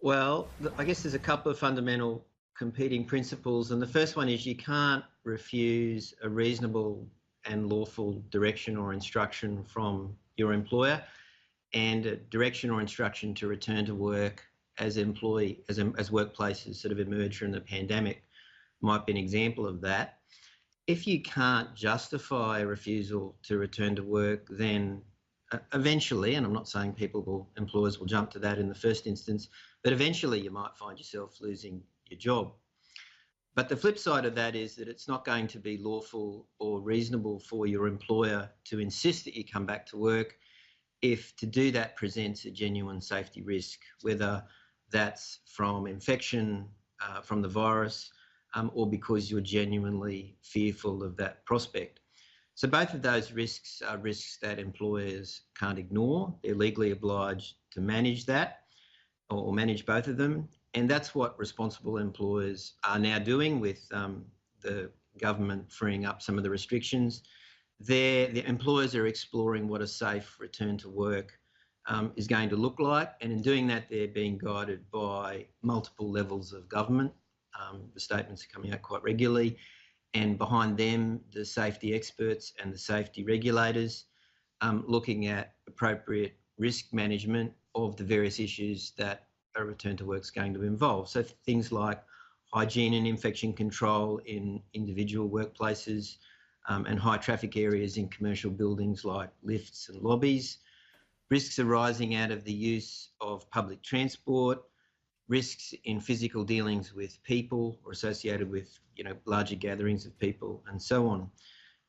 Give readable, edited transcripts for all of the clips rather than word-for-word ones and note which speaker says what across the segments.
Speaker 1: Well, I guess there's a couple of fundamental competing principles, and the first one is you can't refuse a reasonable and lawful direction or instruction from your employer, and a direction or instruction to return to work as workplaces sort of emerge from the pandemic might be an example of that. If you can't justify a refusal to return to work, then eventually, and I'm not saying employers will jump to that in the first instance, but eventually you might find yourself losing your job. But the flip side of that is that it's not going to be lawful or reasonable for your employer to insist that you come back to work if to do that presents a genuine safety risk, whether that's from infection from the virus or because you're genuinely fearful of that prospect. So both of those risks are risks that employers can't ignore. They're legally obliged to manage that or manage both of them. And that's what responsible employers are now doing with the government freeing up some of the restrictions. The employers are exploring what a safe return to work is going to look like. And in doing that, they're being guided by multiple levels of government. The statements are coming out quite regularly. And behind them, the safety experts and the safety regulators looking at appropriate risk management of the various issues that a return to work is going to involve. So things like hygiene and infection control in individual workplaces and high traffic areas in commercial buildings like lifts and lobbies, risks arising out of the use of public transport, risks in physical dealings with people or associated with larger gatherings of people and so on.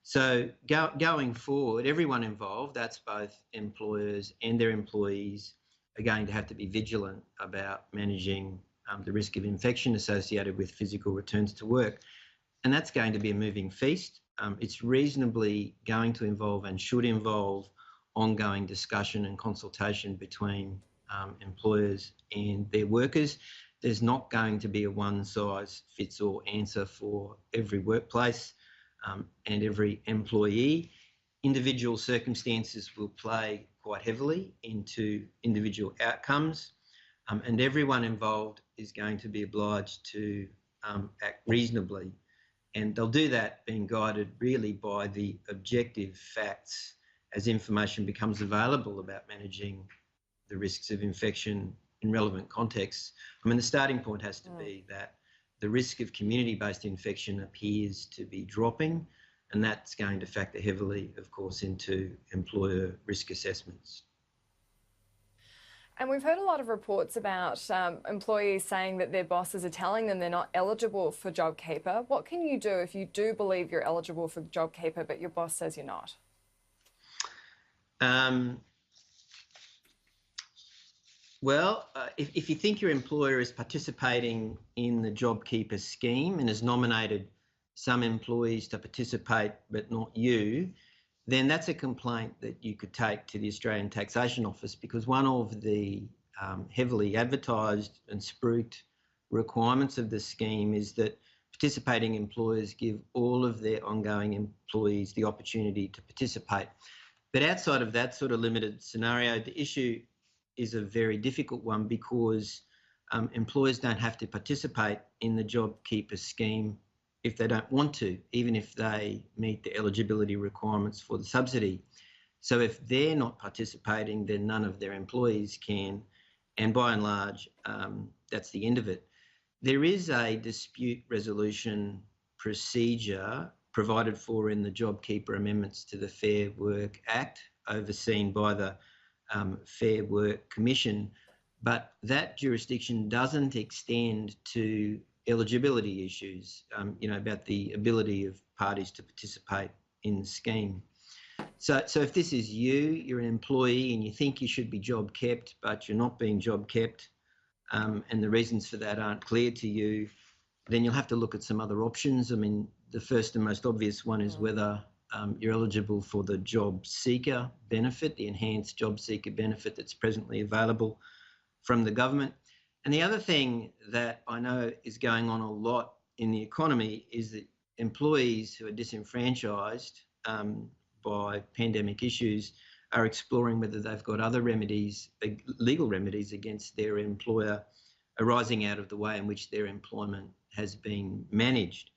Speaker 1: So going forward, everyone involved, that's both employers and their employees, are going to have to be vigilant about managing the risk of infection associated with physical returns to work. And that's going to be a moving feast. It's reasonably going to involve and should involve ongoing discussion and consultation between employers and their workers. There's not going to be a one-size-fits-all answer for every workplace and every employee. Individual circumstances will play quite heavily into individual outcomes, and everyone involved is going to be obliged to act reasonably. And they'll do that being guided really by the objective facts as information becomes available about managing the risks of infection in relevant contexts. I mean, the starting point has to be that the risk of community-based infection appears to be dropping, and that's going to factor heavily, of course, into employer risk assessments.
Speaker 2: And we've heard a lot of reports about employees saying that their bosses are telling them they're not eligible for JobKeeper. What can you do if you do believe you're eligible for JobKeeper, but your boss says you're not?
Speaker 1: Well, if you think your employer is participating in the JobKeeper scheme and has nominated some employees to participate but not you, then that's a complaint that you could take to the Australian Taxation Office, because one of the heavily advertised and spruiked requirements of the scheme is that participating employers give all of their ongoing employees the opportunity to participate. But outside of that sort of limited scenario, the issue is a very difficult one, because employers don't have to participate in the JobKeeper scheme if they don't want to, even if they meet the eligibility requirements for the subsidy. So if they're not participating, then none of their employees can, and by and large, that's the end of it. There is a dispute resolution procedure provided for in the JobKeeper amendments to the Fair Work Act, overseen by the Fair Work Commission, but that jurisdiction doesn't extend to eligibility issues, about the ability of parties to participate in the scheme. So if this is you're an employee and you think you should be job kept, but you're not being job kept, and the reasons for that aren't clear to you, then you'll have to look at some other options. I mean, the first and most obvious one is whether you're eligible for the job seeker benefit, the enhanced job seeker benefit that's presently available from the government. And the other thing that I know is going on a lot in the economy is that employees who are disenfranchised by pandemic issues are exploring whether they've got other remedies, legal remedies against their employer arising out of the way in which their employment has been managed.